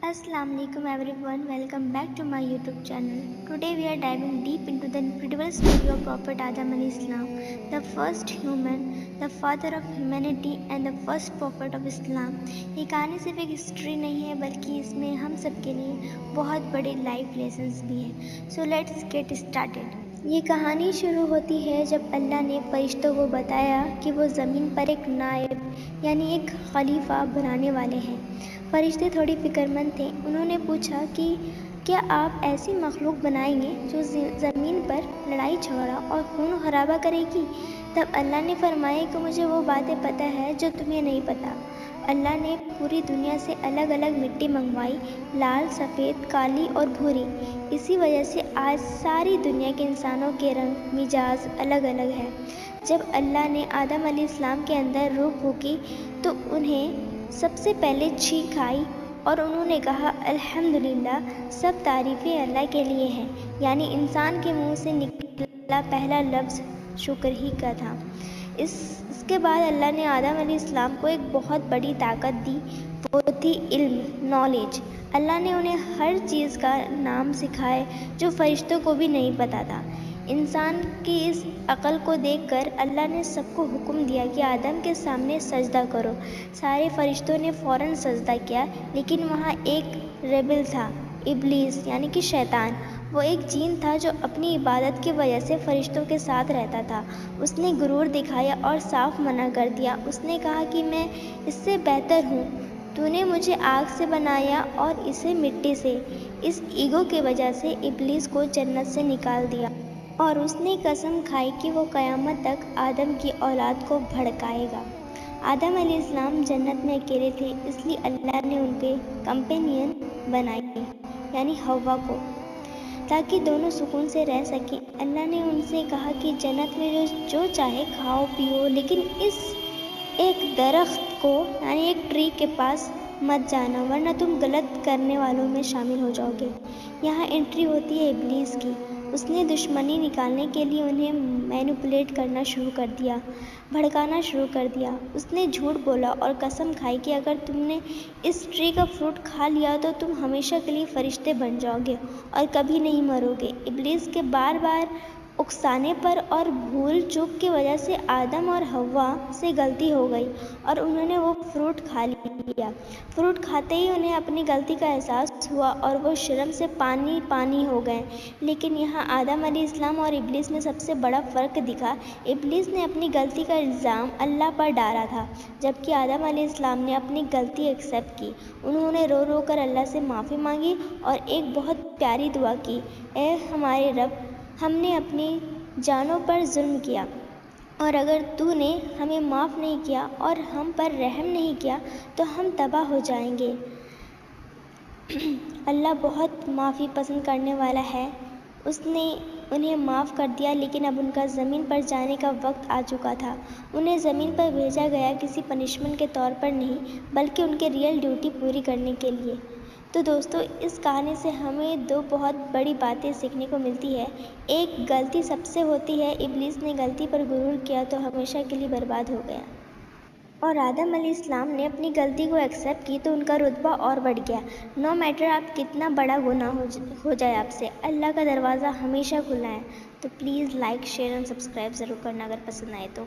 Assalamu alaikum everyone, welcome back to my YouTube channel. Today we are diving deep into the incredible story of Prophet Adam alayhi salam, the first human, the father of humanity and the first prophet of Islam. یہ کہانی صرف ایک history نہیں ہے بلکہ اس میں ہم سب کے لیے بہت بڑے لائف لیسنز بھی ہیں. So let's get started. یہ کہانی شروع ہوتی ہے جب اللہ نے فرشتوں کو بتایا کہ وہ زمین پر ایک نائب یعنی ایک خلیفہ بنانے والے ہیں. فرشتے تھوڑی فکر مند تھے. انہوں نے پوچھا کہ کیا آپ ایسی مخلوق بنائیں گے جو زمین پر لڑائی جھگڑا اور خون خرابہ کرے گی؟ تب اللہ نے فرمایا کہ مجھے وہ باتیں پتہ ہے جو تمہیں نہیں پتہ. اللہ نے پوری دنیا سے الگ الگ مٹی منگوائی، لال، سفید، کالی اور بھوری. اسی وجہ سے آج ساری دنیا کے انسانوں کے رنگ مزاج الگ الگ ہے. جب اللہ نے آدم علیہ السلام کے اندر روح پھونکی تو انہیں سب سے پہلے چھینک آئی اور انہوں نے کہا الحمدللہ، سب تعریفیں اللہ کے لیے ہیں. یعنی انسان کے منہ سے نکلا پہلا لفظ شکر ہی کا تھا. اس کے بعد اللہ نے آدم علیہ السلام کو ایک بہت بڑی طاقت دی، وہ تھی علم، نالج. اللہ نے انہیں ہر چیز کا نام سکھائے جو فرشتوں کو بھی نہیں پتہ تھا. انسان کی اس عقل کو دیکھ کر اللہ نے سب کو حکم دیا کہ آدم کے سامنے سجدہ کرو. سارے فرشتوں نے فوراً سجدہ کیا، لیکن وہاں ایک ریبل تھا، ابلیس یعنی کہ شیطان. وہ ایک جین تھا جو اپنی عبادت کی وجہ سے فرشتوں کے ساتھ رہتا تھا. اس نے غرور دکھایا اور صاف منع کر دیا. اس نے کہا کہ میں اس سے بہتر ہوں، تو نے مجھے آگ سے بنایا اور اسے مٹی سے. اس ایگو کی وجہ سے ابلیس کو جنت سے نکال دیا اور اس نے قسم کھائی کہ وہ قیامت تک آدم کی اولاد کو بھڑکائے گا. آدم علیہ السلام جنت میں اکیلے تھے، اس لیے اللہ نے ان کے کمپینین بنائی یعنی حوا کو، تاکہ دونوں سکون سے رہ سکیں. اللہ نے ان سے کہا کہ جنت میں جو چاہے کھاؤ پیو، لیکن اس ایک درخت کو یعنی ایک ٹری کے پاس مت جانا ورنہ تم غلط کرنے والوں میں شامل ہو جاؤ گے. یہاں انٹری ہوتی ہے ابلیس کی. اس نے دشمنی نکالنے کے لیے انہیں مینیپولیٹ کرنا شروع کر دیا، بھڑکانا شروع کر دیا. اس نے جھوٹ بولا اور قسم کھائی کہ اگر تم نے اس ٹری کا فروٹ کھا لیا تو تم ہمیشہ کے لیے فرشتے بن جاؤ گے اور کبھی نہیں مرو گے. ابلیس کے بار بار اکسانے پر اور بھول چوک کی وجہ سے آدم اور حوا سے غلطی ہو گئی اور انہوں نے وہ فروٹ کھا لیا. فروٹ کھاتے ہی انہیں اپنی غلطی کا احساس ہوا اور وہ شرم سے پانی پانی ہو گئے. لیکن یہاں آدم علیہ السلام اور ابلیس میں سب سے بڑا فرق دکھا. ابلیس نے اپنی غلطی کا الزام اللہ پر ڈالا تھا، جبکہ آدم علیہ السلام نے اپنی غلطی ایکسیپٹ کی. انہوں نے رو رو کر اللہ سے معافی مانگی اور ایک بہت پیاری دعا کی، اے ہمارے رب، ہم نے اپنی جانوں پر ظلم کیا اور اگر تو نے ہمیں معاف نہیں کیا اور ہم پر رحم نہیں کیا تو ہم تباہ ہو جائیں گے. اللہ بہت معافی پسند کرنے والا ہے. اس نے انہیں معاف کر دیا، لیکن اب ان کا زمین پر جانے کا وقت آ چکا تھا. انہیں زمین پر بھیجا گیا کسی پنشمنٹ کے طور پر نہیں، بلکہ ان کے ریئل ڈیوٹی پوری کرنے کے لیے. تو دوستو، اس کہانی سے ہمیں دو بہت بڑی باتیں سیکھنے کو ملتی ہے. ایک، غلطی سب سے ہوتی ہے. ابلیس نے غلطی پر غرور کیا تو ہمیشہ کے لیے برباد ہو گیا، اور آدم علیہ السلام نے اپنی غلطی کو ایکسیپٹ کی تو ان کا رتبہ اور بڑھ گیا. نو میٹر آپ کتنا بڑا گناہ ہو جائے آپ سے، اللہ کا دروازہ ہمیشہ کھلا ہے. تو پلیز لائک، شیئر اور سبسکرائب ضرور کرنا اگر پسند آئے تو.